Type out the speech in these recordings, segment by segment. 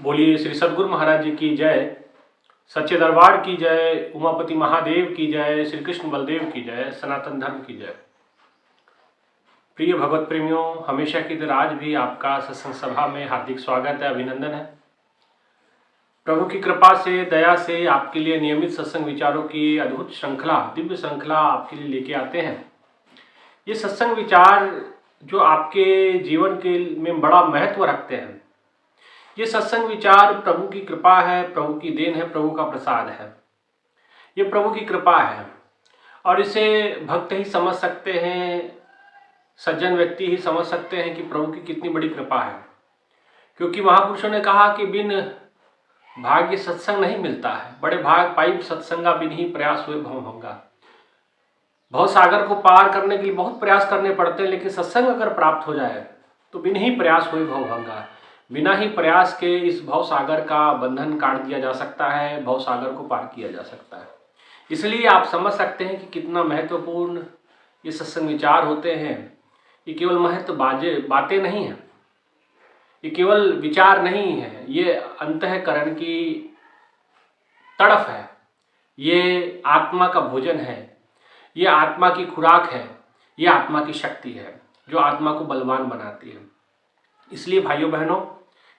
बोलिए श्री सद्गुरु महाराज जी की जय, सच्चे दरबार की जय, उमापति महादेव की जय, श्री कृष्ण बलदेव की जय, सनातन धर्म की जय। प्रिय भगवत प्रेमियों, हमेशा की तरह आज भी आपका सत्संग सभा में हार्दिक स्वागत है, अभिनंदन है। प्रभु की कृपा से, दया से आपके लिए नियमित सत्संग विचारों की अद्भुत श्रृंखला, दिव्य श्रृंखला आपके लिए लेके आते हैं। ये सत्संग विचार जो आपके जीवन के में बड़ा महत्व रखते हैं, ये सत्संग विचार प्रभु की कृपा है, प्रभु की देन है, प्रभु का प्रसाद है। ये प्रभु की कृपा है और इसे भक्त ही समझ सकते हैं, सज्जन व्यक्ति ही समझ सकते हैं कि प्रभु की कितनी बड़ी कृपा है। क्योंकि महापुरुषों ने कहा कि बिन भाग्य सत्संग नहीं मिलता है, बड़े भाग पाई सत्संगा बिन ही प्रयास हुए भवभंगा। भव सागर को पार करने के लिए बहुत प्रयास करने पड़ते हैं, लेकिन सत्संग अगर प्राप्त हो जाए तो बिन ही प्रयास हुए भवभंगा। बिना ही प्रयास के इस भव सागर का बंधन काट दिया जा सकता है, भव सागर को पार किया जा सकता है। इसलिए आप समझ सकते हैं कि कितना महत्वपूर्ण ये सत्संग विचार होते हैं। ये केवल महत्व बातें नहीं हैं, ये केवल विचार नहीं है, ये अंतःकरण की तड़फ है, ये आत्मा का भोजन है, ये आत्मा की खुराक है, ये आत्मा की शक्ति है जो आत्मा को बलवान बनाती है। इसलिए भाइयों बहनों,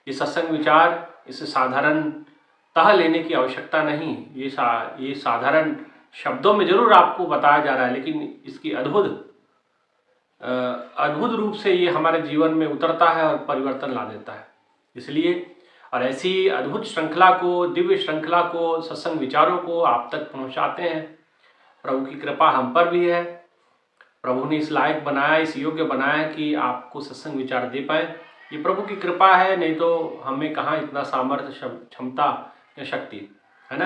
ये सत्संग विचार इसे साधारणतः लेने की आवश्यकता नहीं। ये साधारण शब्दों में जरूर आपको बताया जा रहा है, लेकिन इसकी अद्भुत रूप से ये हमारे जीवन में उतरता है और परिवर्तन ला देता है। इसलिए और ऐसी अद्भुत श्रृंखला को, दिव्य श्रृंखला को, सत्संग विचारों को आप तक पहुंचाते हैं। प्रभु की कृपा हम पर भी है। प्रभु ने इस लायक बनाया, इस योग्य बनाया कि आपको सत्संग विचार दे पाए। ये प्रभु की कृपा है, नहीं तो हमें कहाँ इतना सामर्थ्य, क्षमता या शक्ति है ना।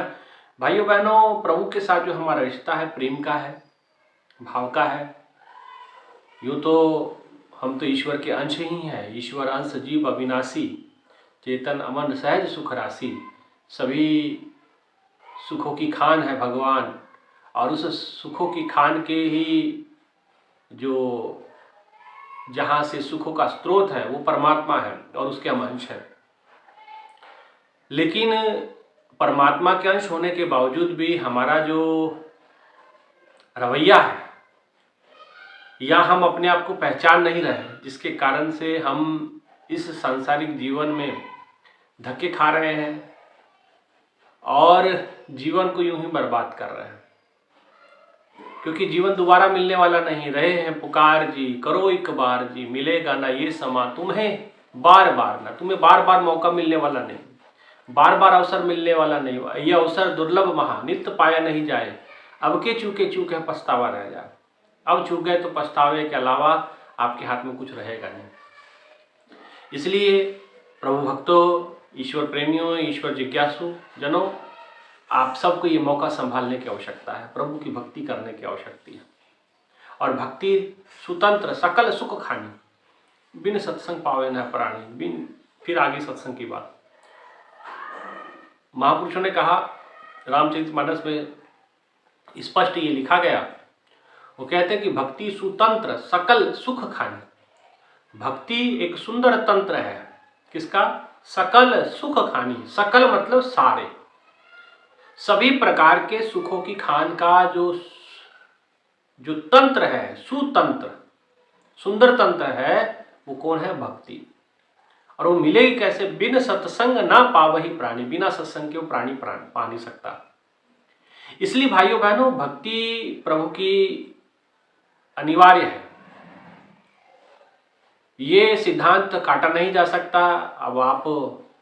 भाइयों बहनों, प्रभु के साथ जो हमारा रिश्ता है, प्रेम का है, भाव का है। यूँ तो हम तो ईश्वर के अंश ही हैं। ईश्वर अंश जीव अविनाशी, चेतन अमन सहज सुख राशि। सभी सुखों की खान है भगवान, और उस सुखों की खान के ही जो जहाँ से सुखों का स्रोत है वो परमात्मा है और उसके हम अंश हैं। लेकिन परमात्मा के अंश होने के बावजूद भी हमारा जो रवैया है, या हम अपने आप को पहचान नहीं रहे, जिसके कारण से हम इस सांसारिक जीवन में धक्के खा रहे हैं और जीवन को यूं ही बर्बाद कर रहे हैं। क्योंकि जीवन दोबारा मिलने वाला नहीं। रहे हैं पुकार जी, करो एक बार जी, मिलेगा ना ये समा तुम्हें बार बार ना। तुम्हें बार बार मौका मिलने वाला नहीं, बार बार अवसर मिलने वाला नहीं। यह अवसर दुर्लभ महा, नित्य पाया नहीं जाए। अब के चूके पछतावा रह जाए। अब चूक गए तो पछतावे के अलावा आपके हाथ में कुछ रहेगा नहीं। इसलिए प्रभु भक्तों, ईश्वर प्रेमियों, ईश्वर जिज्ञासु जनों, आप सबको ये मौका संभालने की आवश्यकता है, प्रभु की भक्ति करने की आवश्यकता है। और भक्ति स्वतंत्र सकल सुख खानी, बिन सत्संग पावे न प्राणी। बिन, फिर आगे सत्संग की बात। महापुरुषों ने कहा, रामचरितमानस में स्पष्ट ये लिखा गया, वो कहते हैं कि भक्ति सुतंत्र सकल सुख खानी। भक्ति एक सुंदर तंत्र है, किसका? सकल सुख खानी। सकल मतलब सारे, सभी प्रकार के सुखों की खान का जो तंत्र है, सुतंत्र सुंदर तंत्र है, वो कौन है? भक्ति। और वो मिलेगी कैसे? बिन सत्संग ना पावही प्राणी। बिना सत्संग के वो प्राणी पा नहीं सकता। इसलिए भाइयों बहनों, भक्ति प्रभु की अनिवार्य है। ये सिद्धांत काटा नहीं जा सकता। अब आप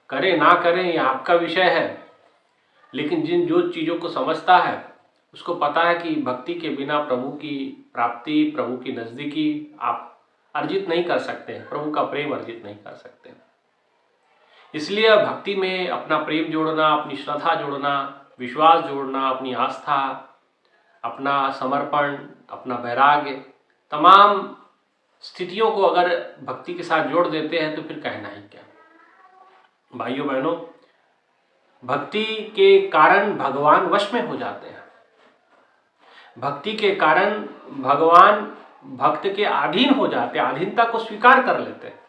करें ना करें ये आपका विषय है, लेकिन जो चीज़ों को समझता है उसको पता है कि भक्ति के बिना प्रभु की प्राप्ति, प्रभु की नज़दीकी आप अर्जित नहीं कर सकते, प्रभु का प्रेम अर्जित नहीं कर सकते। इसलिए भक्ति में अपना प्रेम जोड़ना, अपनी श्रद्धा जोड़ना, विश्वास जोड़ना, अपनी आस्था, अपना समर्पण, अपना वैराग्य, तमाम स्थितियों को अगर भक्ति के साथ जोड़ देते हैं तो फिर कहना ही क्या। भाइयों बहनों, भक्ति के कारण भगवान वश में हो जाते हैं। भक्ति के कारण भगवान भक्त के अधीन हो जाते हैं, अधीनता को स्वीकार कर लेते हैं।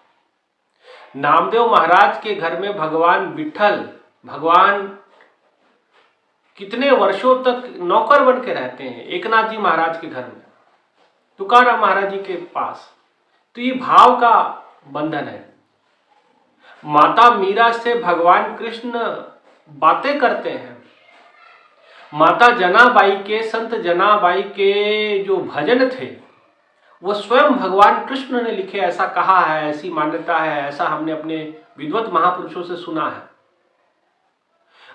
नामदेव महाराज के घर में भगवान विठल, भगवान कितने वर्षों तक नौकर बन के रहते हैं एकनाथ जी महाराज के घर में, तुकाराम महाराज जी के पास। तो ये भाव का बंधन है। माता मीरा से भगवान कृष्ण बातें करते हैं। माता जनाबाई के, संत जनाबाई के जो भजन थे वो स्वयं भगवान कृष्ण ने लिखे, ऐसा कहा है, ऐसी मान्यता है, ऐसा हमने अपने विद्वत महापुरुषों से सुना है।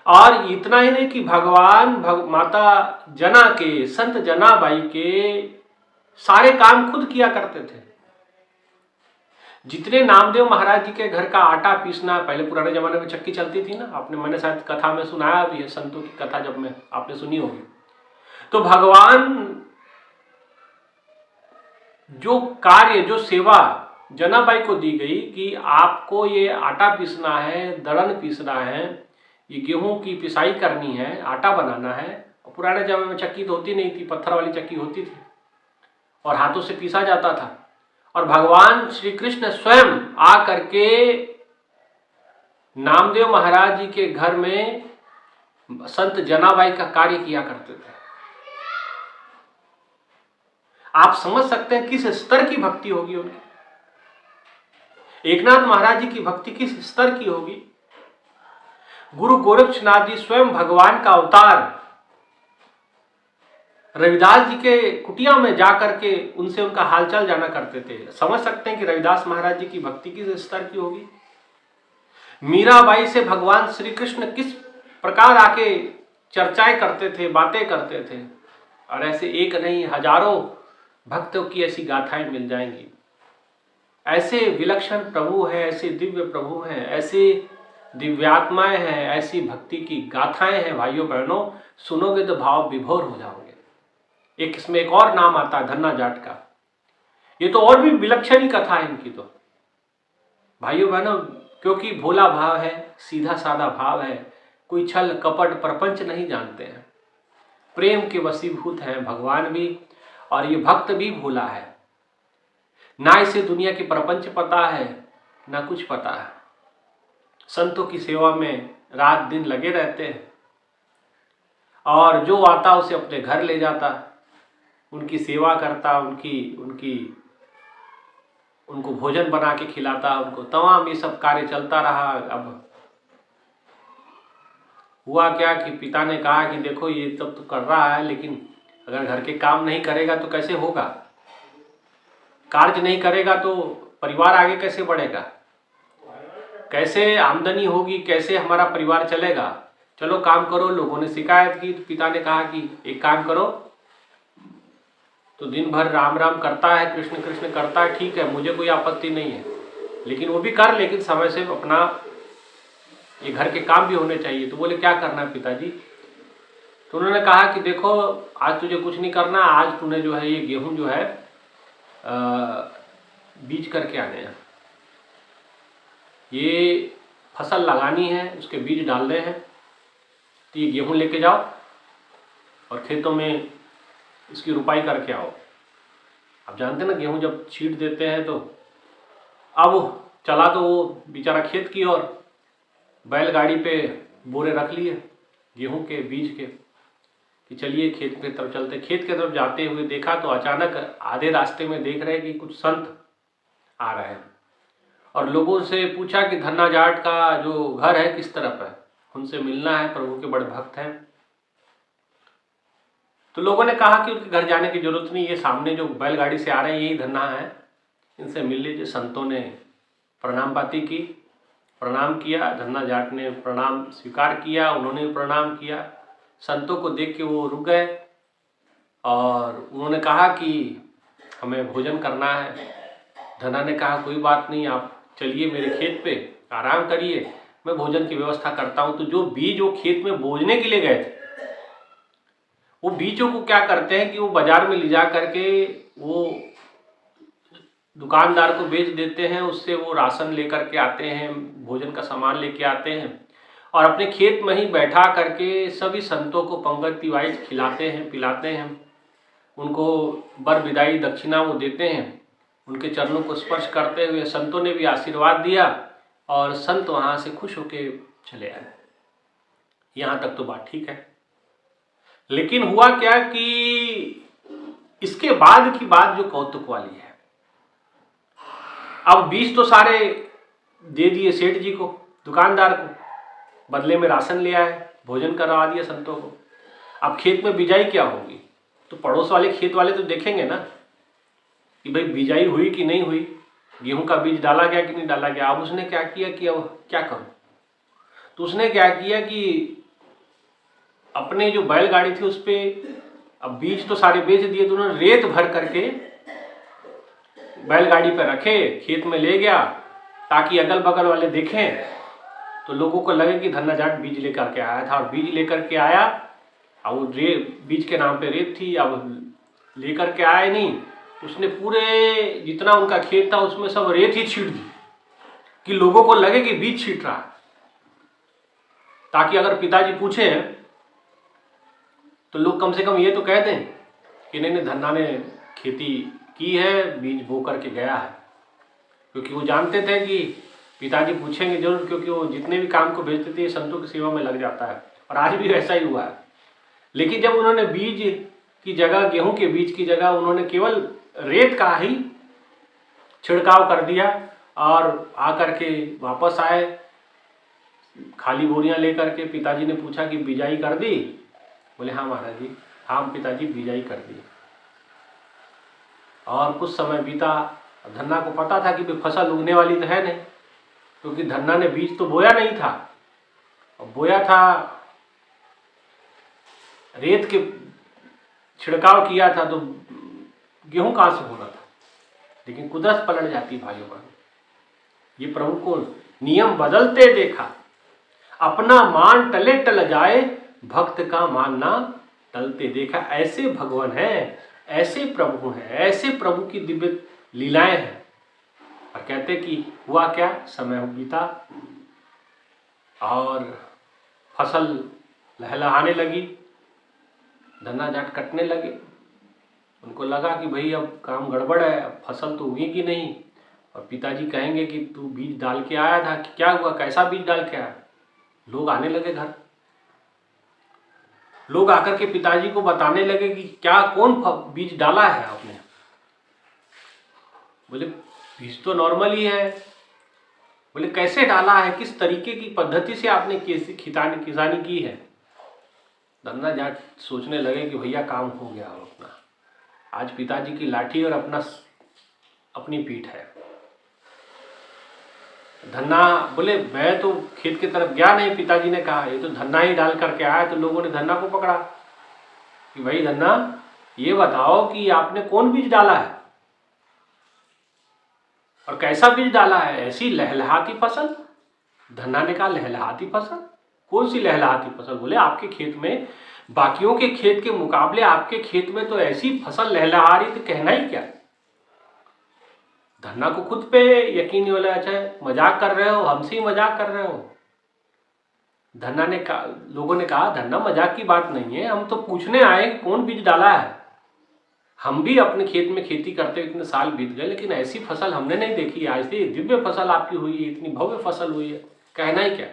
और इतना ही नहीं कि भगवान माता जना के, संत जनाबाई के सारे काम खुद किया करते थे। जितने नामदेव महाराज जी के घर का आटा पीसना, पहले पुराने जमाने में चक्की चलती थी ना, मैंने शायद कथा में सुनाया भी है, संतों की कथा जब में आपने सुनी होगी। तो भगवान जो कार्य, जो सेवा जनाबाई को दी गई कि आपको ये आटा पीसना है, दड़न पीसना है, ये गेहूं की पिसाई करनी है, आटा बनाना है। पुराने जमाने में चक्की तो होती नहीं थी, पत्थर वाली चक्की होती थी और हाथों से पीसा जाता था। और भगवान श्री कृष्ण स्वयं आ करके नामदेव महाराज जी के घर में संत जनाबाई का कार्य किया करते थे। आप समझ सकते हैं किस स्तर की भक्ति होगी उनकी। एकनाथ महाराज जी की भक्ति किस स्तर की होगी। गुरु गोरक्षनाथ जी स्वयं भगवान का अवतार रविदास जी के कुटिया में जाकर के उनसे उनका हालचाल जाना करते थे। समझ सकते हैं कि रविदास महाराज जी की भक्ति किस स्तर की होगी। मीराबाई से भगवान श्री कृष्ण किस प्रकार आके चर्चाएं करते थे, बातें करते थे। और ऐसे एक नहीं, हजारों भक्तों की ऐसी गाथाएं मिल जाएंगी। ऐसे विलक्षण प्रभु हैं, ऐसे दिव्य प्रभु हैं, ऐसे दिव्यात्माएं हैं, ऐसी भक्ति की गाथाएं हैं। भाइयों बहनों, सुनोगे तो भाव विभोर हो जाओगे। एक इसमें एक और नाम आता है धन्ना जाट का। ये तो और भी विलक्षण ही कथा है इनकी तो भाइयों बहनों, क्योंकि भोला भाव है, सीधा साधा भाव है, कोई छल कपट प्रपंच नहीं जानते हैं, प्रेम के वशीभूत हैं भगवान भी, और ये भक्त भी भोला है। ना इसे दुनिया की प्रपंच पता है, ना कुछ पता है। संतों की सेवा में रात दिन लगे रहते हैं और जो आता उसे अपने घर ले जाता, उनकी सेवा करता, उनको भोजन बना के खिलाता, उनको तमाम ये सब कार्य चलता रहा। अब हुआ क्या कि पिता ने कहा कि देखो ये सब तो कर रहा है, लेकिन अगर घर के काम नहीं करेगा तो कैसे होगा, कार्य नहीं करेगा तो परिवार आगे कैसे बढ़ेगा, कैसे आमदनी होगी, कैसे हमारा परिवार चलेगा। चलो काम करो। लोगों ने शिकायत की तो पिता ने कहा कि एक काम करो, तो दिन भर राम राम करता है, कृष्ण कृष्ण करता है, ठीक है, मुझे कोई आपत्ति नहीं है, लेकिन वो भी कर, लेकिन समय से अपना ये घर के काम भी होने चाहिए। तो बोले क्या करना है पिताजी? तो उन्होंने कहा कि देखो आज तुझे कुछ नहीं करना, आज तूने जो है ये गेहूं जो है बीज करके आने हैं, ये फसल लगानी है, उसके बीज डालने हैं, तो ये गेहूं लेके जाओ और खेतों में इसकी रुपाई करके आओ। आप जानते हैं ना, गेहूं जब छींट देते हैं तो अब चला तो वो बेचारा खेत की ओर, बैलगाड़ी पे बोरे रख लिए गेहूं के बीज के कि चलिए खेत की तरफ चलते। खेत की तरफ जाते हुए देखा तो अचानक आधे रास्ते में देख रहे कि कुछ संत आ रहे हैं और लोगों से पूछा कि धन्ना जाट का जो घर है किस तरफ है, उनसे मिलना है, प्रभु के बड़े भक्त हैं। तो लोगों ने कहा कि उनके घर जाने की जरूरत नहीं, ये सामने जो बैलगाड़ी से आ रहे हैं यही धन्ना है, इनसे मिल लीजिए। संतों ने प्रणाम बाती की, प्रणाम किया, धन्ना जाट ने प्रणाम स्वीकार किया, उन्होंने भी प्रणाम किया। संतों को देख के वो रुक गए और उन्होंने कहा कि हमें भोजन करना है। धन्ना ने कहा कोई बात नहीं, आप चलिए मेरे खेत पे, आराम करिए, मैं भोजन की व्यवस्था करता हूँ। तो जो बीज वो खेत में बोझने के लिए गए थे, वो बीजों को क्या करते हैं कि वो बाजार में ले जा करके वो दुकानदार को बेच देते हैं, उससे वो राशन लेकर के आते हैं, भोजन का सामान लेके आते हैं और अपने खेत में ही बैठा करके सभी संतों को पंक्ति वाइज खिलाते हैं, पिलाते हैं, उनको बर विदाई दक्षिणा वो देते हैं, उनके चरणों को स्पर्श करते हुए संतों ने भी आशीर्वाद दिया और संत वहाँ से खुश होके चले आए। यहाँ तक तो बात ठीक है। लेकिन हुआ क्या कि इसके बाद की बात जो कौतुक वाली है, अब बीज तो सारे दे दिए सेठ जी को, दुकानदार को, बदले में राशन ले आए, भोजन करवा दिया संतों को। अब खेत में बिजाई क्या होगी, तो पड़ोस वाले खेत वाले तो देखेंगे ना कि भाई बिजाई हुई कि नहीं हुई, गेहूं का बीज डाला गया कि नहीं डाला गया। अब उसने क्या किया कि अब क्या करूं, तो उसने क्या किया कि अपने जो बैलगाड़ी थी उस पर, अब बीज तो सारे बेच दिए, तो उन्होंने रेत भर करके बैलगाड़ी पर रखे, खेत में ले गया, ताकि अगल बगल वाले देखें तो लोगों को लगे कि धन्ना जाट बीज लेकर के आया था। और बीज लेकर के आया, अब वो बीज के नाम पे रेत थी, अब लेकर के आए नहीं, उसने पूरे जितना उनका खेत था उसमें सब रेत ही छीट दी कि लोगों को लगे कि बीज छीट रहा है, ताकि अगर पिताजी पूछे तो लोग कम से कम ये तो कह दें कि नहीं धन्ना ने खेती की है, बीज बो करके गया है। क्योंकि वो जानते थे कि पिताजी पूछेंगे जरूर, क्योंकि वो जितने भी काम को भेजते थे संतों की सेवा में लग जाता है, और आज भी वैसा ही हुआ है। लेकिन जब उन्होंने बीज की जगह, गेहूं के बीज की जगह उन्होंने केवल रेत का ही छिड़काव कर दिया और आकर के वापस आए खाली बोरियां लेकर के, पिताजी ने पूछा कि बिजाई कर दी? बोले हाँ महाराज जी, हाँ पिताजी बिजाई कर दी। और कुछ समय बीता, धन्ना को पता था कि फसल उगने वाली तो है नहीं, क्योंकि धन्ना ने बीज तो बोया नहीं था, और बोया था रेत के छिड़काव किया था, तो गेहूं कहाँ से होना था। लेकिन कुदरत पलट जाती भाइयों बहनों, ये प्रभु को नियम बदलते देखा। अपना मान टले टल जाए, भक्त का मानना टलते देखा। ऐसे भगवान हैं, ऐसे प्रभु हैं, ऐसे प्रभु की दिव्य लीलाएं हैं। और कहते कि हुआ क्या, समय बीता और फसल लहलहाने लगी, धन्ना जाट कटने लगे। उनको लगा कि भाई अब काम गड़बड़ है, अब फसल तो उगेगी नहीं। और पिताजी कहेंगे कि तू बीज डाल के आया था, कि क्या हुआ, कैसा बीज डाल के आया। लोग आने लगे घर, लोग आकर के पिताजी को बताने लगे कि क्या कौन बीज डाला है आपने। बोले बीज तो नॉर्मल ही है। बोले कैसे डाला है, किस तरीके की पद्धति से आपने किसानी की है। धन्ना जाट सोचने लगे कि भैया काम हो गया अपना, आज पिताजी की लाठी और अपनी पीठ है। धन्ना बोले मैं तो खेत की तरफ गया नहीं, पिताजी ने कहा ये तो धन्ना ही डाल करके आया। तो लोगों ने धन्ना को पकड़ा कि भाई धन्ना ये बताओ कि आपने कौन बीज डाला है और कैसा बीज डाला है, ऐसी लहलहाती फसल। धन्ना ने कहा लहलहाती फसल, कौन सी लहलहाती फसल। बोले आपके खेत में, बाकियों के खेत के मुकाबले आपके खेत में तो ऐसी फसल लहलहा रही थी, कहना ही क्या। धन्ना को खुद पे यकीन नहीं हो रहा, अच्छा मजाक कर रहे हो, हमसे ही मजाक कर रहे हो। धन्ना ने कहा, लोगों ने कहा धन्ना मजाक की बात नहीं है, हम तो पूछने आए कि कौन बीज डाला है। हम भी अपने खेत में खेती करते हुए इतने साल बीत गए, लेकिन ऐसी फसल हमने नहीं देखी। आज से दिव्य फसल आपकी हुई है, इतनी भव्य फसल हुई है, कहना ही क्या,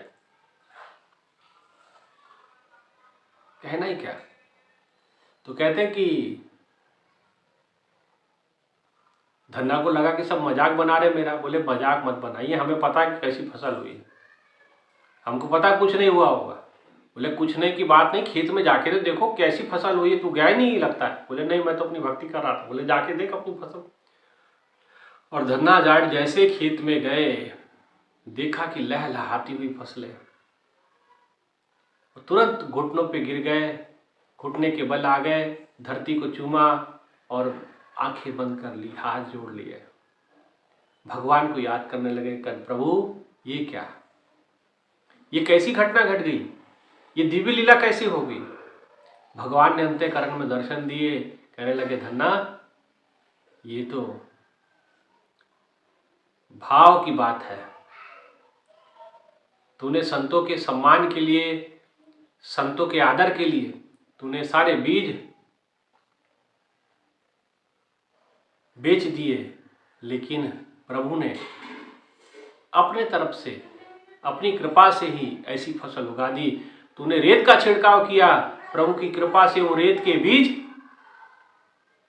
कहना ही क्या। तो कहते हैं कि धन्ना को लगा कि सब मजाक बना रहे मेरा। बोले मजाक मत बनाइए, हमें पता है कि कैसी फसल हुई है, हमको पता कुछ नहीं हुआ होगा। बोले कुछ नहीं की बात नहीं, खेत में जाके तो देखो कैसी फसल हुई है, तू गया ही नहीं लगता है। बोले नहीं मैं तो अपनी भक्ति कर रहा था। बोले जाके देख अपनी फसल। और धन्ना जाट जैसे खेत में गए, देखा कि लहलहाती हुई फसलें, तुरंत घुटनों पे गिर गए, घुटने के बल आ गए, धरती को चूमा और आंखें बंद कर ली, हाथ जोड़ लिए, भगवान को याद करने लगे। प्रभु ये क्या, ये कैसी घटना घट गई, ये दिव्य लीला कैसी हो गई। भगवान ने अंतःकरण में दर्शन दिए, कहने लगे धन्ना ये तो भाव की बात है। तूने संतों के सम्मान के लिए, संतों के आदर के लिए तूने सारे बीज बेच दिए, लेकिन प्रभु ने अपने तरफ से, अपनी कृपा से ही ऐसी फसल उगा दी। तूने रेत का छिड़काव किया, प्रभु की कृपा से वो रेत के बीज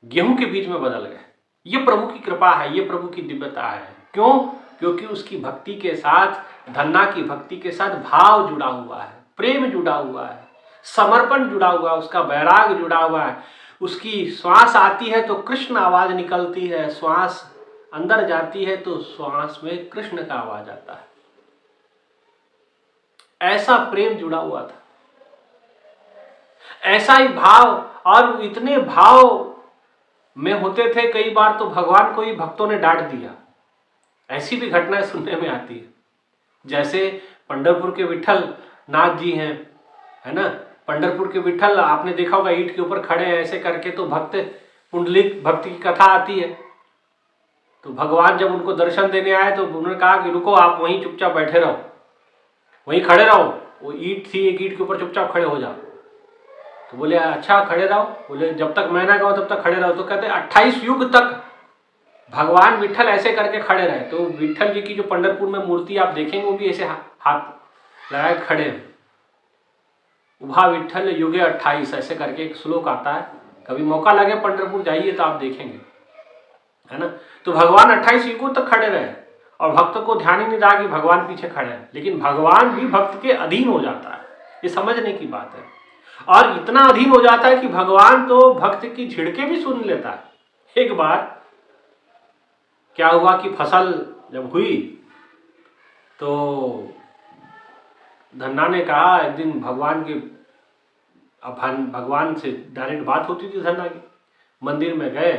गेहूं के बीज में बदल गए। ये प्रभु की कृपा है, ये प्रभु की दिव्यता है। क्यों? क्योंकि उसकी भक्ति के साथ, धन्ना की भक्ति के साथ भाव जुड़ा हुआ है, प्रेम जुड़ा हुआ है, समर्पण जुड़ा हुआ है, उसका वैराग जुड़ा हुआ है। उसकी श्वास आती है तो कृष्ण आवाज निकलती है, श्वास अंदर जाती है तो श्वास में कृष्ण का आवाज आता है। ऐसा प्रेम जुड़ा हुआ था, ऐसा ही भाव। और इतने भाव में होते थे, कई बार तो भगवान को ही भक्तों ने डांट दिया। ऐसी भी घटनाएं सुनने में आती है। जैसे पंढरपुर के विठल नाथ जी हैं, है ना, पंढरपुर के विठल आपने देखा होगा, ईंट के ऊपर खड़े हैं ऐसे करके, तो भक्त पुंडलिक भक्ति की कथा आती है। तो भगवान जब उनको दर्शन देने आए तो उन्होंने कहा कि रुको, आप वहीं चुपचाप बैठे रहो, वहीं खड़े रहो। वो ईंट थी, एक ईंट के ऊपर चुपचाप खड़े हो जाओ। तो बोले अच्छा खड़े रहो। बोले जब तक मैं ना कहूं तब तक खड़े रहो। तो कहते 28 युग तक भगवान विठल ऐसे करके खड़े रहे। तो विठल जी की जो पंढरपुर में मूर्ति आप देखेंगे वो भी ऐसे हाथ लगाए खड़े हैं। उभा विठल युगे 28 ऐसे करके एक श्लोक आता है। कभी मौका लगे पंढरपुर जाइए तो आप देखेंगे, है ना। तो भगवान 28 युगों तक खड़े रहे और भक्त को ध्यान ही नहीं रहा कि भगवान पीछे खड़े हैं। लेकिन भगवान भी भक्त के अधीन हो जाता है, ये समझने की बात है। और इतना अधीन हो जाता है कि भगवान तो भक्त की झिड़के भी सुन लेता है। एक बार क्या हुआ कि फसल जब हुई तो धन्ना ने कहा, एक दिन भगवान के, अब भगवान से डायरेक्ट बात होती थी धन्ना की, मंदिर में गए।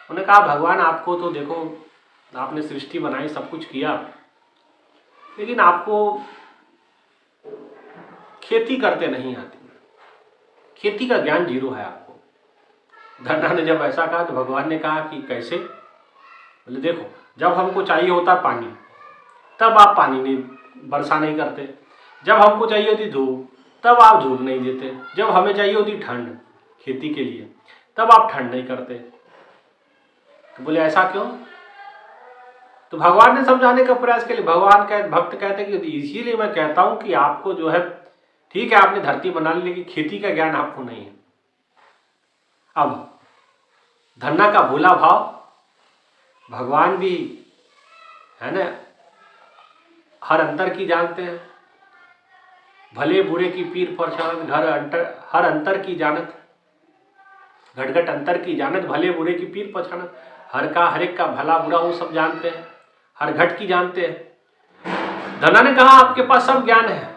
उन्होंने कहा भगवान आपको तो देखो, आपने सृष्टि बनाई, सब कुछ किया, लेकिन आपको खेती करते नहीं आती, खेती का ज्ञान जीरो है आपको। धन्ना ने जब ऐसा कहा तो भगवान ने कहा कि कैसे? बोले देखो, जब हमको चाहिए होता पानी तब आप पानी नहीं, वर्षा नहीं करते। जब हमको चाहिए होती धूप तब आप धूप नहीं देते। जब हमें चाहिए होती ठंड खेती के लिए तब आप ठंड नहीं करते। तो बोले ऐसा क्यों? तो भगवान ने समझाने का प्रयास के लिए, भगवान का भक्त कहते हैं कि इसीलिए मैं कहता हूं कि आपको जो है, ठीक है आपने धरती बना ली, लेकिन खेती का ज्ञान आपको नहीं है। अब धन्ना का भोला भाव, भगवान भी है ना, हर अंतर की जानते हैं। भले बुरे की पीर परछावन, हर अंतर की जानत, घटघट अंतर की जानत, भले बुरे की पीर पहचानत। हर एक का भला बुरा वो सब जानते हैं, हर घट की जानते हैं। धन्ना ने कहा आपके पास सब ज्ञान है,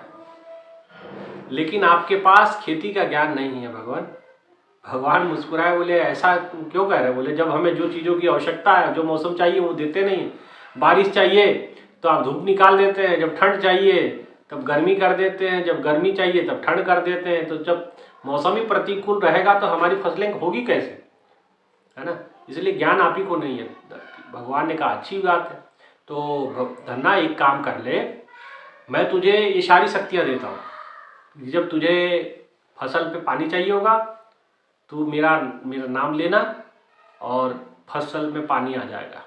लेकिन आपके पास खेती का ज्ञान नहीं है भगवान। भगवान मुस्कुराए, बोले ऐसा क्यों कह रहे? बोले जब हमें जो चीज़ों की आवश्यकता है, जो मौसम चाहिए वो देते नहीं। बारिश चाहिए तो आप धूप निकाल देते हैं, जब ठंड चाहिए तब गर्मी कर देते हैं, जब गर्मी चाहिए तब ठंड कर देते हैं। तो जब मौसम ही प्रतिकूल रहेगा तो हमारी फसलें होगी कैसे, है ना। इसलिए ज्ञान आप ही को नहीं है। भगवान ने कहा अच्छी बात है, तो धन्ना एक काम कर ले, मैं तुझे ये सारी शक्तियाँ देता हूँ। जब तुझे फसल पे पानी चाहिए होगा तो मेरा नाम लेना और फसल में पानी आ जाएगा,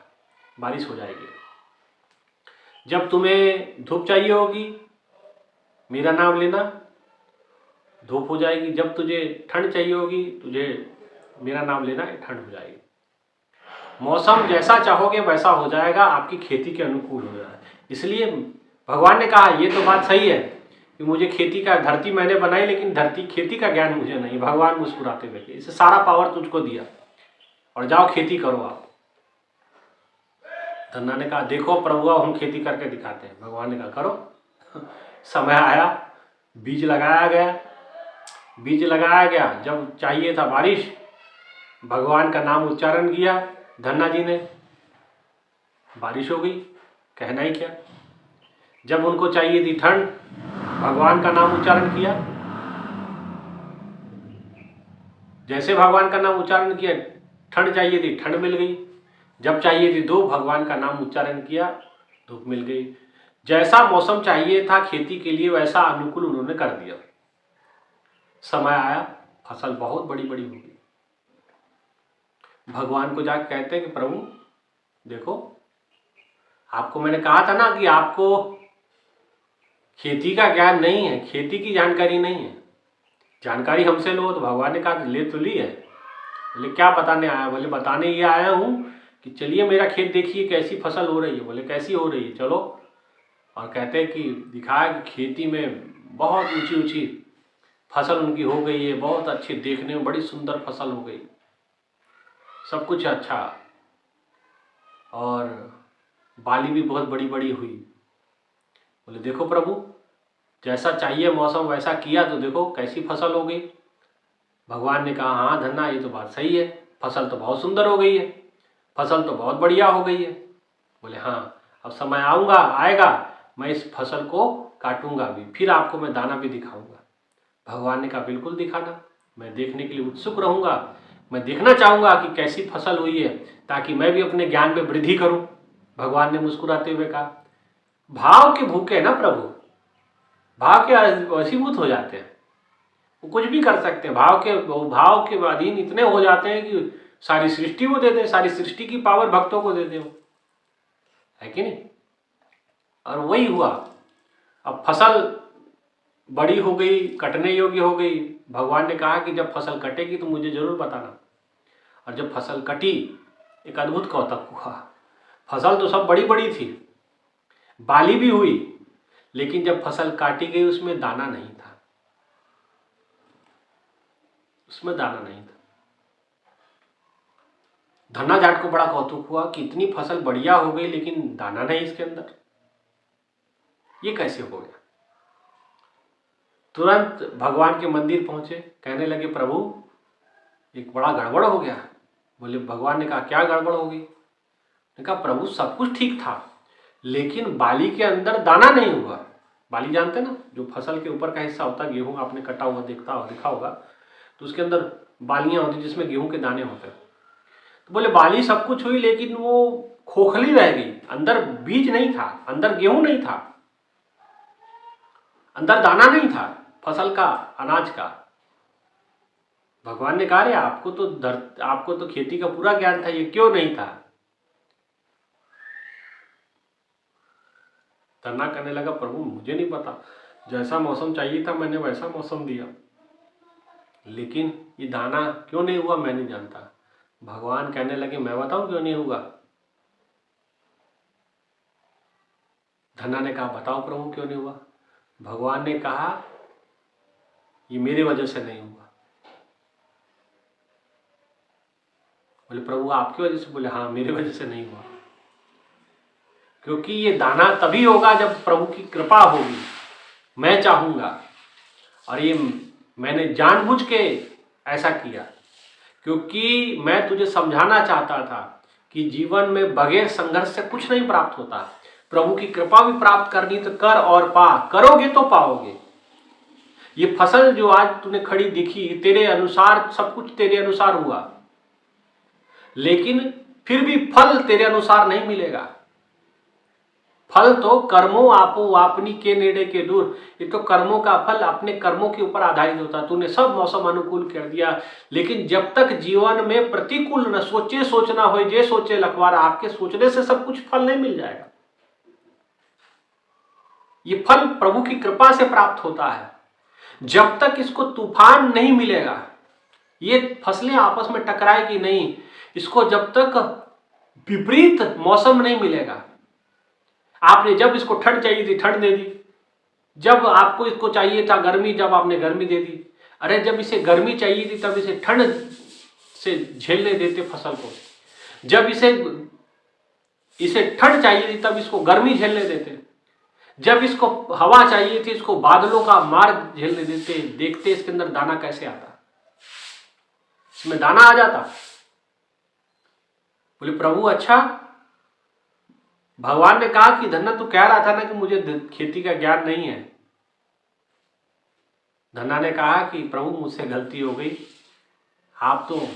बारिश हो जाएगी। जब तुम्हें धूप चाहिए होगी मेरा नाम लेना, धूप हो जाएगी। जब तुझे ठंड चाहिए होगी तुझे मेरा नाम लेना, ठंड हो जाएगी। मौसम जैसा चाहोगे वैसा हो जाएगा, आपकी खेती के अनुकूल हो जाएगा। इसलिए भगवान ने कहा ये तो बात सही है कि मुझे खेती का, धरती मैंने बनाई लेकिन धरती खेती का ज्ञान मुझे नहीं। भगवान मुस्कुराते हुए, इसे सारा पावर तुझको दिया और जाओ खेती करो आप। धन्ना ने कहा देखो प्रभु हम खेती करके दिखाते हैं। भगवान ने कहा करो। समय आया, बीज लगाया गया। जब चाहिए था बारिश, भगवान का नाम उच्चारण किया धन्ना जी ने, बारिश हो गई, कहना ही क्या। जब उनको चाहिए थी ठंड, भगवान का नाम उच्चारण किया, जैसे भगवान का नाम उच्चारण किया ठंड चाहिए थी, ठंड मिल गई। जब चाहिए थी धूप, भगवान का नाम उच्चारण किया, धूप मिल गई। जैसा मौसम चाहिए था खेती के लिए वैसा अनुकूल उन्होंने कर दिया। समय आया, फसल बहुत बड़ी बड़ी हो गई। भगवान को जाकर कहते हैं कि प्रभु देखो आपको मैंने कहा था ना कि आपको खेती का ज्ञान नहीं है, खेती की जानकारी नहीं है। जानकारी हमसे लो। तो भगवान ने कहा ले तो ली है। बोले क्या बताने आया? बोले बताने ये आया हूँ कि चलिए मेरा खेत देखिए कैसी फसल हो रही है। बोले कैसी हो रही है? चलो। और कहते हैं कि दिखाया कि खेती में बहुत ऊंची ऊंची फसल उनकी हो गई है, बहुत अच्छी, देखने में बड़ी सुंदर फसल हो गई, सब कुछ अच्छा, और बाली भी बहुत बड़ी बड़ी हुई। बोले देखो प्रभु, जैसा चाहिए मौसम वैसा किया तो देखो कैसी फसल हो गई। भगवान ने कहा हाँ धन्ना, ये तो बात सही है, फसल तो बहुत सुंदर हो गई है, फसल तो बहुत बढ़िया हो गई है। बोले हाँ, अब समय आएगा मैं इस फसल को काटूंगा भी, फिर आपको मैं दाना भी दिखाऊंगा। भगवान ने कहा बिल्कुल दिखाना, मैं देखने के लिए उत्सुक रहूंगा, मैं देखना चाहूंगा कि कैसी फसल हुई है, ताकि मैं भी अपने ज्ञान में वृद्धि करूं। भगवान ने मुस्कुराते हुए कहा, भाव के भूखे ना प्रभु, भाव के वशीभूत हो जाते हैं, वो कुछ भी कर सकते हैं। भाव के अधीन इतने हो जाते हैं कि सारी सृष्टि को दे दे, सारी सृष्टि की पावर भक्तों को दे दे, है कि नहीं? और वही हुआ। अब फसल बड़ी हो गई, कटने योग्य हो गई। भगवान ने कहा कि जब फसल कटेगी तो मुझे जरूर बताना। और जब फसल कटी, एक अद्भुत कौतक हुआ। फसल तो सब बड़ी बड़ी थी, बाली भी हुई, लेकिन जब फसल काटी गई उसमें दाना नहीं था, उसमें दाना नहीं था। धन्ना जाट को बड़ा कौतुक हुआ कि इतनी फसल बढ़िया हो गई लेकिन दाना नहीं इसके अंदर, ये कैसे हो गया? तुरंत भगवान के मंदिर पहुंचे, कहने लगे प्रभु एक बड़ा गड़बड़ हो गया। बोले भगवान ने कहा क्या गड़बड़ हो गई? ने कहा प्रभु सब कुछ ठीक था, लेकिन बाली के अंदर दाना नहीं हुआ। बाली जानते ना, जो फसल के ऊपर का हिस्सा होता है, गेहूं आपने कटा हुआ देखा होगा, तो उसके अंदर बालियां होती जिसमें गेहूं के दाने होते हैं। तो बोले बाली सब कुछ हुई लेकिन वो खोखली रह गई, अंदर बीज नहीं था, अंदर गेहूं नहीं था, अंदर दाना नहीं था फसल का, अनाज का। भगवान ने कहा रे आपको तो खेती का पूरा ज्ञान था, ये क्यों नहीं था? धन्ना करने लगा प्रभु मुझे नहीं पता, जैसा मौसम चाहिए था मैंने वैसा मौसम दिया, लेकिन ये दाना क्यों नहीं हुआ मैं नहीं जानता। भगवान कहने लगे मैं बताऊं क्यों नहीं हुआ? धन्ना ने कहा बताओ प्रभु क्यों नहीं हुआ? भगवान ने कहा ये मेरे वजह से नहीं हुआ। बोले प्रभु आपकी वजह से? बोले हाँ मेरे वजह से नहीं हुआ, क्योंकि ये दाना तभी होगा जब प्रभु की कृपा होगी, मैं चाहूंगा। और ये मैंने जानबूझ के ऐसा किया, क्योंकि मैं तुझे समझाना चाहता था कि जीवन में बगैर संघर्ष से कुछ नहीं प्राप्त होता। प्रभु की कृपा भी प्राप्त करनी तो कर और पा, करोगे तो पाओगे। ये फसल जो आज तूने खड़ी दिखी, तेरे अनुसार सब कुछ तेरे अनुसार हुआ, लेकिन फिर भी फल तेरे अनुसार नहीं मिलेगा। फल तो कर्मों आपो आपनी के नेड़े के दूर, ये तो कर्मों का फल अपने कर्मों के ऊपर आधारित होता है। तूने सब मौसम अनुकूल कर दिया, लेकिन जब तक जीवन में प्रतिकूल न सोचे सोचना हो, जे सोचे लखवार, आपके सोचने से सब कुछ फल नहीं मिल जाएगा। ये फल प्रभु की कृपा से प्राप्त होता है। जब तक इसको तूफान नहीं मिलेगा, ये फसलें आपस में टकराएगी नहीं, इसको जब तक विपरीत मौसम नहीं मिलेगा। आपने जब इसको ठंड चाहिए थी ठंड दे दी, जब आपको इसको चाहिए था गर्मी, जब आपने गर्मी दे दी। अरे जब इसे गर्मी चाहिए थी तब इसे ठंड से झेलने देते फसल को, जब इसे ठंड चाहिए थी तब इसको गर्मी झेलने देते, जब इसको हवा चाहिए थी इसको बादलों का मार्ग झेलने देते। देखते इसके अंदर दाना कैसे आता, इसमें दाना आ जाता। बोले प्रभु अच्छा, भगवान ने कहा कि धन्ना तू कह रहा था ना कि मुझे खेती का ज्ञान नहीं है। धन्ना ने कहा कि प्रभु मुझसे गलती हो गई, आप तो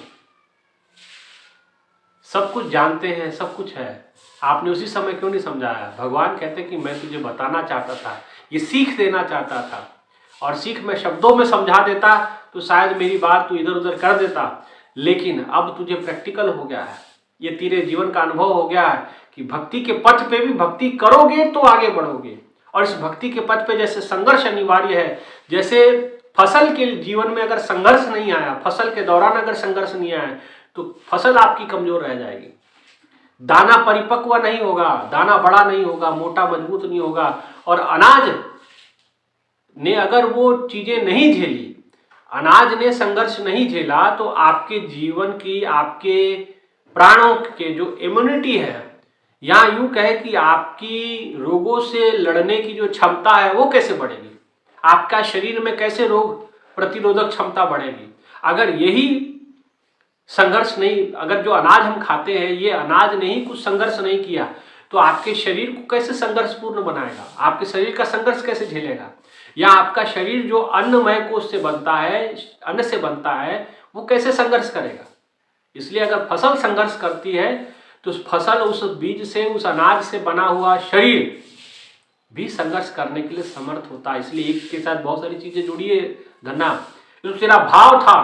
सब कुछ जानते हैं, सब कुछ है, आपने उसी समय क्यों नहीं समझाया? भगवान कहते कि मैं तुझे बताना चाहता था, ये सीख देना चाहता था, और सीख मैं शब्दों में समझा देता तो शायद मेरी बात तू इधर उधर कर देता, लेकिन अब तुझे प्रैक्टिकल हो गया है, ये तेरे जीवन का अनुभव हो गया है कि भक्ति के पथ पे भी भक्ति करोगे तो आगे बढ़ोगे। और इस भक्ति के पथ पे जैसे संघर्ष अनिवार्य है, जैसे फसल के जीवन में अगर संघर्ष नहीं आया, फसल के दौरान अगर संघर्ष नहीं आया तो फसल आपकी कमजोर रह जाएगी। दाना परिपक्व नहीं होगा, दाना बड़ा नहीं होगा, मोटा मजबूत नहीं होगा। और अनाज ने अगर वो चीजें नहीं झेली, अनाज ने संघर्ष नहीं झेला, तो आपके जीवन की, आपके प्राणों के जो इम्यूनिटी है, या यूं कहे कि आपकी रोगों से लड़ने की जो क्षमता है वो कैसे बढ़ेगी, आपका शरीर में कैसे रोग प्रतिरोधक क्षमता बढ़ेगी। अगर यही संघर्ष नहीं, अगर जो अनाज हम खाते हैं ये अनाज ने ही कुछ संघर्ष नहीं किया, तो आपके शरीर को कैसे संघर्षपूर्ण बनाएगा, आपके शरीर का संघर्ष कैसे झेलेगा। या आपका शरीर जो अन्नमय कोश से बनता है, अन्न से बनता है, वो कैसे संघर्ष करेगा। इसलिए अगर फसल संघर्ष करती है तो उस फसल, उस बीज से, उस अनाज से बना हुआ शरीर भी संघर्ष करने के लिए समर्थ होता है। इसलिए एक के साथ बहुत सारी चीजें जुड़ी है धन्ना। जो तेरा भाव था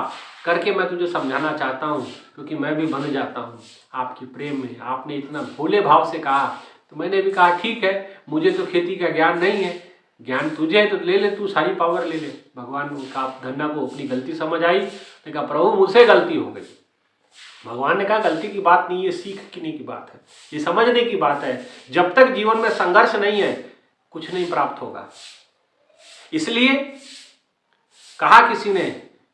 करके मैं तुझे समझाना चाहता हूँ, क्योंकि मैं भी बन जाता हूँ आपकी प्रेम में। आपने इतना भोले भाव से कहा तो मैंने भी कहा ठीक है, मुझे तो खेती का ज्ञान नहीं है, ज्ञान तुझे है तो ले ले, तू सारी पावर ले ले। भगवान का धन्ना को अपनी गलती समझ आई, ने कहा प्रभु मुझसे गलती हो गई। भगवान ने कहा गलती की बात नहीं, ये सीखने की बात है, ये समझने की बात है। जब तक जीवन में संघर्ष नहीं है कुछ नहीं प्राप्त होगा। इसलिए कहा किसी ने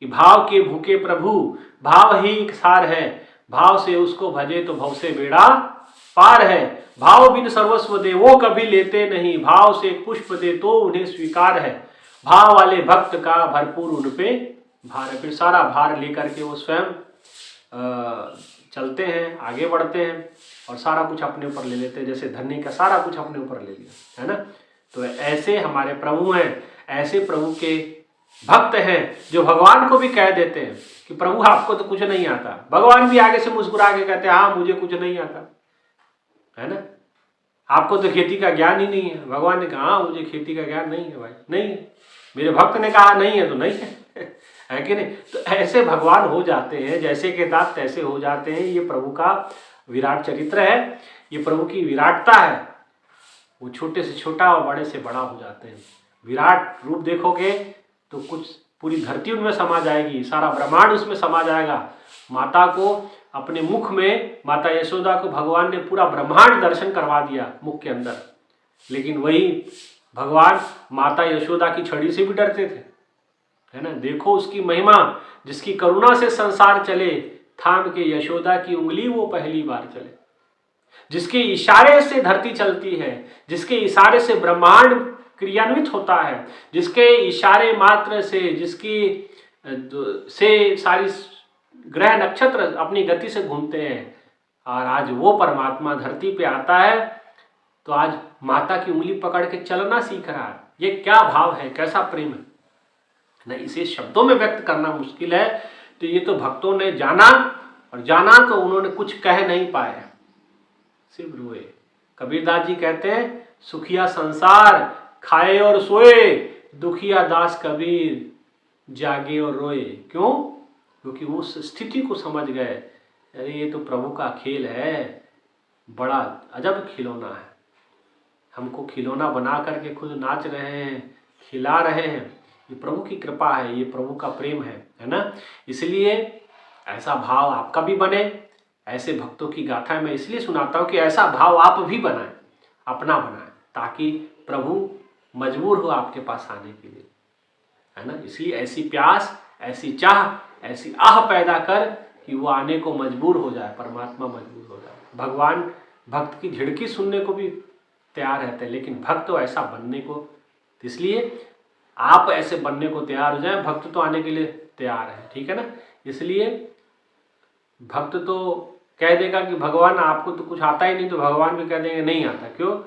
कि भाव के भूखे प्रभु, भाव ही एक सार है, भाव से उसको भजे तो भव से बेड़ा पार है। भाव बिन सर्वस्व दे वो कभी लेते नहीं, भाव से पुष्प दे तो उन्हें स्वीकार है। भाव वाले भक्त का भरपूर उन पे भार है। फिर सारा भार लेकर के वो स्वयं चलते हैं, आगे बढ़ते हैं और सारा कुछ अपने ऊपर ले लेते हैं, जैसे धन्य का सारा कुछ अपने ऊपर ले लिया, है ना। तो ऐसे हमारे प्रभु हैं, ऐसे प्रभु के भक्त हैं जो भगवान को भी कह देते हैं कि प्रभु आपको तो कुछ नहीं आता। भगवान भी आगे से मुस्कुरा के कहते हैं हाँ मुझे कुछ नहीं आता, है ना। आपको तो खेती का ज्ञान ही नहीं है। भगवान ने कहा हाँ मुझे खेती का ज्ञान नहीं है भाई, नहीं है। मेरे भक्त ने कहा नहीं है तो नहीं है कि नहीं। तो ऐसे भगवान हो जाते हैं, जैसे के दांत तैसे हो जाते हैं। ये प्रभु का विराट चरित्र है, ये प्रभु की विराटता है। वो छोटे से छोटा और बड़े से बड़ा हो जाते हैं। विराट रूप देखोगे तो कुछ पूरी धरती उनमें समा जाएगी, सारा ब्रह्मांड उसमें समा जाएगा। माता को अपने मुख में, माता यशोदा को भगवान ने पूरा ब्रह्मांड दर्शन करवा दिया मुख के अंदर। लेकिन वही भगवान माता यशोदा की छड़ी से भी डरते थे, है ना। देखो उसकी महिमा, जिसकी करुणा से संसार चले, थाम के यशोदा की उंगली वो पहली बार चले। जिसके इशारे से धरती चलती है, जिसके इशारे से ब्रह्मांड क्रियान्वित होता है, जिसके इशारे मात्र से, जिसकी से सारी ग्रह नक्षत्र अपनी गति से घूमते हैं। और आज वो परमात्मा धरती पे आता है तो आज माता की उंगली पकड़ के चलना सीख रहा है। ये क्या भाव है, कैसा प्रेम है ना। इसे शब्दों में व्यक्त करना मुश्किल है। तो ये तो भक्तों ने जाना, और जाना तो उन्होंने कुछ कह नहीं पाए, सिर्फ रोए। कबीरदास जी कहते हैं सुखिया संसार खाए और सोए, दुखिया दास कबीर जागे और रोए। क्यों? क्योंकि उस स्थिति को समझ गए, अरे ये तो प्रभु का खेल है, बड़ा अजब खिलौना है। हमको खिलौना बना करके खुद नाच रहे हैं, खिला रहे हैं। ये प्रभु की कृपा है, ये प्रभु का प्रेम है ना। इसलिए ऐसा भाव आपका भी बने। ऐसे भक्तों की गाथा मैं इसलिए सुनाता हूँ कि ऐसा भाव आप भी बनाएं, अपना बनाएं, ताकि प्रभु मजबूर हो आपके पास आने के लिए, है ना। इसलिए ऐसी प्यास, ऐसी चाह, ऐसी आह पैदा कर कि वो आने को मजबूर हो जाए, परमात्मा मजबूर हो जाए। भगवान भक्त की झिड़की सुनने को भी तैयार रहते हैं, लेकिन भक्त तो ऐसा बनने को, इसलिए आप ऐसे बनने को तैयार हो जाए। भक्त तो आने के लिए तैयार है, ठीक है ना। इसलिए भक्त तो कह देगा कि भगवान आपको तो कुछ आता ही नहीं, तो भगवान भी कह देंगे नहीं आता। क्यों?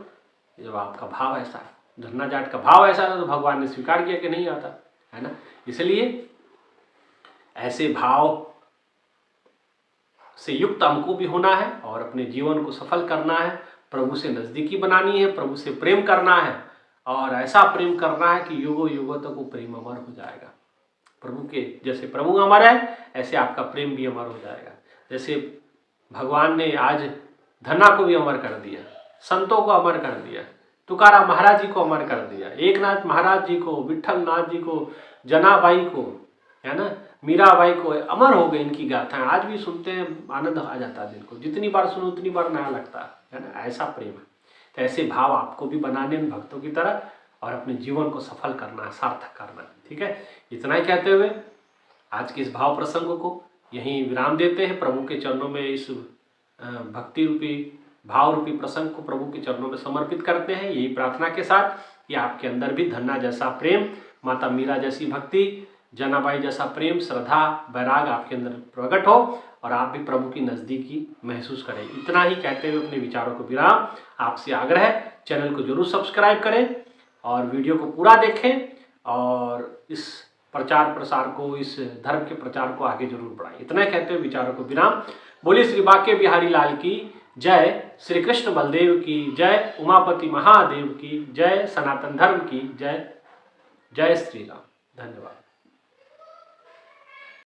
जब आपका भाव ऐसा है, धन्ना जाट का भाव ऐसा था, तो भगवान ने स्वीकार किया कि नहीं आता, है ना। इसलिए ऐसे भाव से युक्त हमको भी होना है और अपने जीवन को सफल करना है, प्रभु से नजदीकी बनानी है, प्रभु से प्रेम करना है। और ऐसा प्रेम करना है कि युगों युगों तक वो प्रेम अमर हो जाएगा। प्रभु के जैसे प्रभु अमर है, ऐसे आपका प्रेम भी अमर हो जाएगा। जैसे भगवान ने आज धन्ना को भी अमर कर दिया, संतों को अमर कर दिया, तुकाराम महाराज जी को अमर कर दिया, एकनाथ महाराज जी को, विठल नाथ जी को, जनाबाई को, है ना, मीराबाई को, अमर हो गए इनकी गाथाएं। आज भी सुनते हैं, आनंद आ जाता है दिल को, जितनी बार सुनो उतनी बार नया लगता है ना, ऐसा प्रेम है। तो ऐसे भाव आपको भी बनाने हैं भक्तों की तरह और अपने जीवन को सफल करना है, सार्थक करना है। ठीक है, इतना ही कहते हुए आज के इस भाव प्रसंग को यहीं विराम देते हैं। प्रभु के चरणों में इस भक्ति रूपी भाव रूपी प्रसंग को प्रभु के चरणों में समर्पित करते हैं, यही प्रार्थना के साथ कि आपके अंदर भी धन्ना जैसा प्रेम, माता मीरा जैसी भक्ति, जनाबाई जैसा प्रेम, श्रद्धा, वैराग आपके अंदर प्रकट हो और आप भी प्रभु की नज़दीकी महसूस करें। इतना ही कहते हुए अपने विचारों को विराम। आपसे आग्रह है, चैनल को जरूर सब्सक्राइब करें और वीडियो को पूरा देखें और इस प्रचार प्रसार को, इस धर्म के प्रचार को आगे जरूर बढ़ाएं। इतना कहते हुए विचारों को विराम। बोलिए श्री बांके बिहारी लाल की जय, श्री कृष्ण बलदेव की जय, उमापति महादेव की जय, सनातन धर्म की जय। जय श्री राम। धन्यवाद।